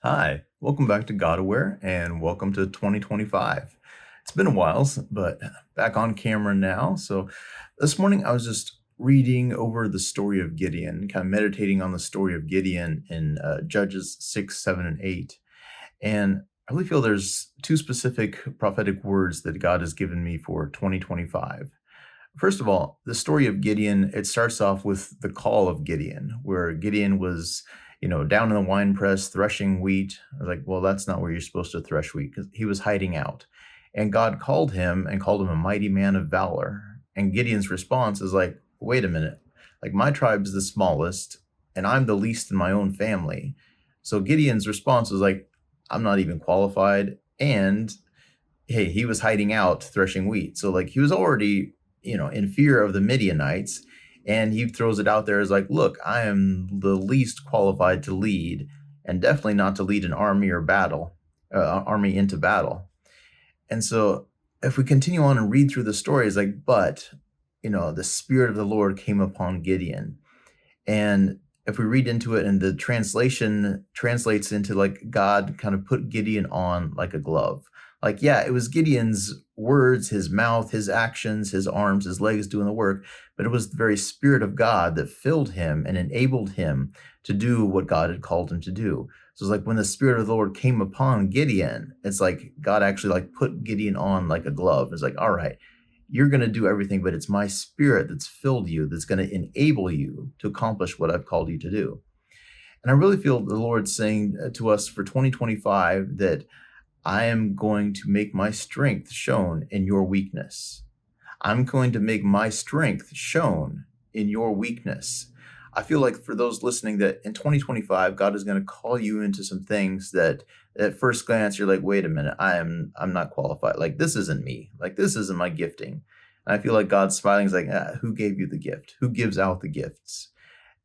Hi, welcome back to God Aware and welcome to 2025. It's been a while, but back on camera now. So this morning I was just reading over the story of Gideon, kind of meditating on the story of Gideon in Judges 6, 7, and 8. And I really feel there's two specific prophetic words that God has given me for 2025. First of all, the story of Gideon, it starts off with the call of Gideon, where Gideon was, down in the wine press threshing wheat. I was like, well, that's not where you're supposed to thresh wheat, because he was hiding out. And God called him and called him a mighty man of valor. And Gideon's response is like, wait a minute, like my tribe's the smallest and I'm the least in my own family. So Gideon's response was like, I'm not even qualified. And hey, he was hiding out threshing wheat. So like he was already in fear of the Midianites. And he throws it out there as like, look, I am the least qualified to lead, and definitely not to lead an army or army into battle. And so if we continue on and read through the story, it's like, but, the Spirit of the Lord came upon Gideon. And if we read into it, and the translation translates into like God kind of put Gideon on like a glove. Like, yeah, it was Gideon's words, his mouth, his actions, his arms, his legs doing the work, but it was the very Spirit of God that filled him and enabled him to do what God had called him to do. So it's like when the Spirit of the Lord came upon Gideon, it's like God actually like put Gideon on like a glove. It's like, all right, you're going to do everything, but it's my Spirit that's filled you, that's going to enable you to accomplish what I've called you to do. And I really feel the Lord saying to us for 2025 that I am going to make my strength shown in your weakness. I'm going to make my strength shown in your weakness. I feel like for those listening that in 2025, God is going to call you into some things that at first glance, you're like, wait a minute, I'm not qualified. Like, this isn't me. Like, this isn't my gifting. And I feel like God's smiling is like, who gave you the gift? Who gives out the gifts?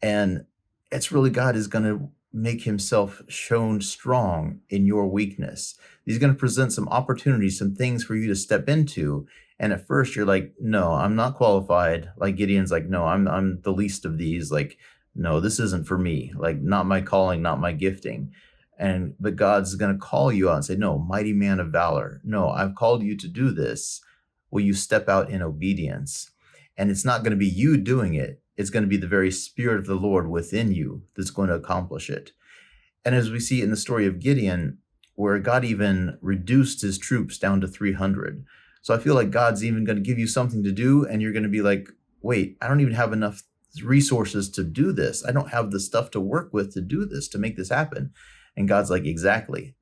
And it's really God is going to make himself shown strong in your weakness. He's going to present some opportunities, some things for you to step into. And at first you're like, no, I'm not qualified. Like Gideon's like, no, I'm the least of these. Like, no, this isn't for me. Like, not my calling, not my gifting. But God's going to call you out and say, no, mighty man of valor. No, I've called you to do this. Will you step out in obedience? And it's not going to be you doing it. It's going to be the very Spirit of the Lord within you that's going to accomplish it. And as we see in the story of Gideon, where God even reduced his troops down to 300. So I feel like God's even going to give you something to do, and you're going to be like, wait, I don't even have enough resources to do this. I don't have the stuff to work with to do this, to make this happen. And God's like, exactly.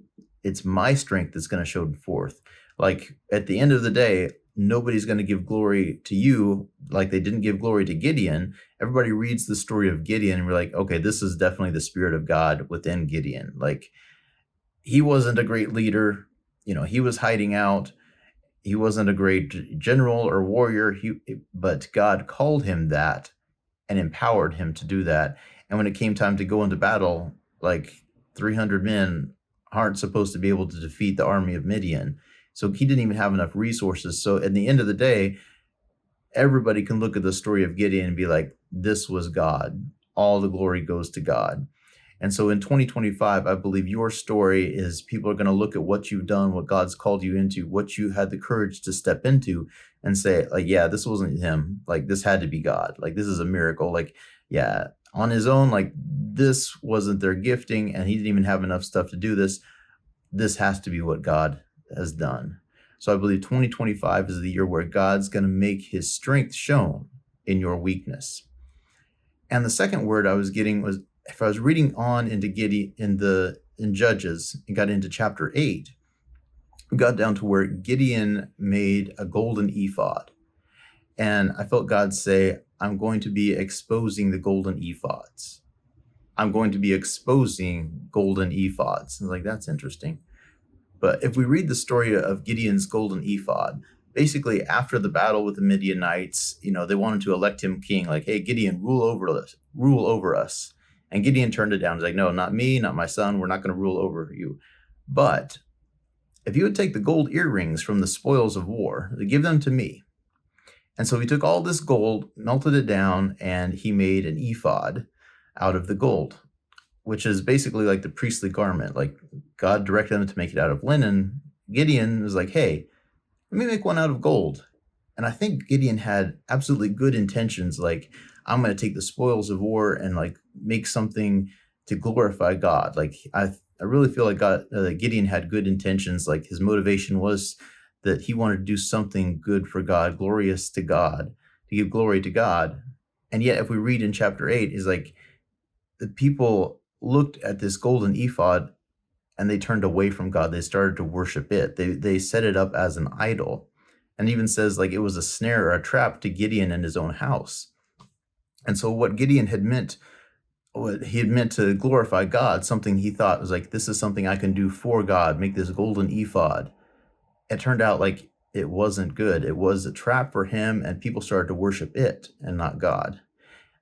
It's my strength that's going to show forth. Like at the end of the day, nobody's going to give glory to you like they didn't give glory to Gideon. Everybody reads the story of Gideon and we're like, okay, this is definitely the Spirit of God within Gideon. Like, he wasn't a great leader. He was hiding out. He wasn't a great general or warrior. But God called him that and empowered him to do that. And when it came time to go into battle, like 300 men aren't supposed to be able to defeat the army of Midian. So he didn't even have enough resources. So at the end of the day, everybody can look at the story of Gideon and be like, this was God. All the glory goes to God. And so in 2025, I believe your story is people are going to look at what you've done, what God's called you into, what you had the courage to step into and say, like, yeah, this wasn't him. Like, this had to be God. Like, this is a miracle. Like, yeah, on his own, like, this wasn't their gifting and he didn't even have enough stuff to do this. This has to be what God has done. So I believe 2025 is the year where God's going to make his strength shown in your weakness. And the second word I was getting was, if I was reading on into Gideon in Judges and got into chapter 8, we got down to where Gideon made a golden ephod. And I felt God say, I'm going to be exposing the golden ephods. I'm going to be exposing golden ephods. And I was like, that's interesting. But if we read the story of Gideon's golden ephod, basically after the battle with the Midianites, they wanted to elect him king. Like, hey, Gideon, rule over us. And Gideon turned it down. He's like, no, not me, not my son. We're not going to rule over you. But if you would take the gold earrings from the spoils of war, give them to me. And so he took all this gold, melted it down, and he made an ephod out of the gold. which is basically like the priestly garment. Like God directed them to make it out of linen. Gideon was like, hey, let me make one out of gold. And I think Gideon had absolutely good intentions. Like, I'm going to take the spoils of war and like make something to glorify God. Like, I really feel like Gideon had good intentions. Like, his motivation was that he wanted to do something good for God, glorious to God, to give glory to God. And yet, if we read in chapter 8, is like the people looked at this golden ephod and they turned away from God. They started to worship it. They set it up as an idol, and even says like it was a snare or a trap to Gideon in his own house. And so what Gideon had meant, what he had meant to glorify God, something he thought was like, this is something I can do for God, make this golden ephod. It turned out like it wasn't good. It was a trap for him, and people started to worship it and not God.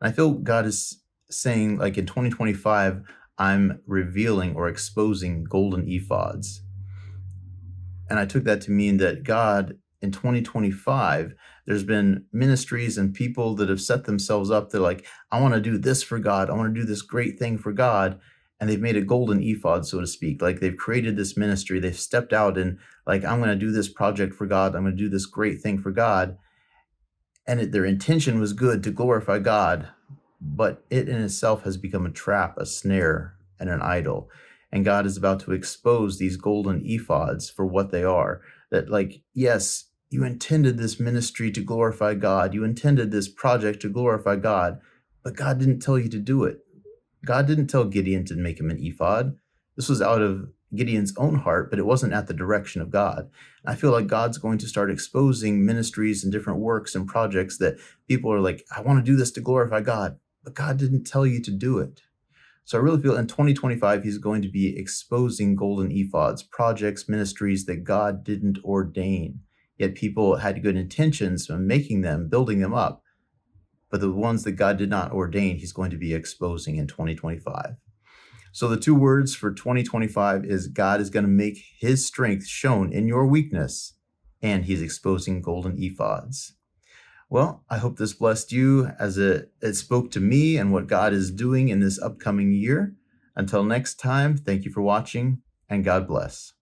And I feel God is saying, like, in 2025, I'm revealing or exposing golden ephods. And I took that to mean that God, in 2025, there's been ministries and people that have set themselves up. They're like, I want to do this for God. I want to do this great thing for God. And they've made a golden ephod, so to speak. Like, they've created this ministry. They've stepped out and like, I'm going to do this project for God. I'm going to do this great thing for God. And their intention was good, to glorify God, but it in itself has become a trap, a snare, and an idol. And God is about to expose these golden ephods for what they are. That, like, yes, you intended this ministry to glorify God. You intended this project to glorify God, but God didn't tell you to do it. God didn't tell Gideon to make him an ephod. This was out of Gideon's own heart, but it wasn't at the direction of God. I feel like God's going to start exposing ministries and different works and projects that people are like, I want to do this to glorify God, but God didn't tell you to do it. So I really feel in 2025, he's going to be exposing golden ephods, projects, ministries that God didn't ordain. Yet people had good intentions of making them, building them up. But the ones that God did not ordain, he's going to be exposing in 2025. So the two words for 2025 is God is going to make his strength shown in your weakness, and he's exposing golden ephods. Well, I hope this blessed you as it spoke to me and what God is doing in this upcoming year. Until next time, thank you for watching, and God bless.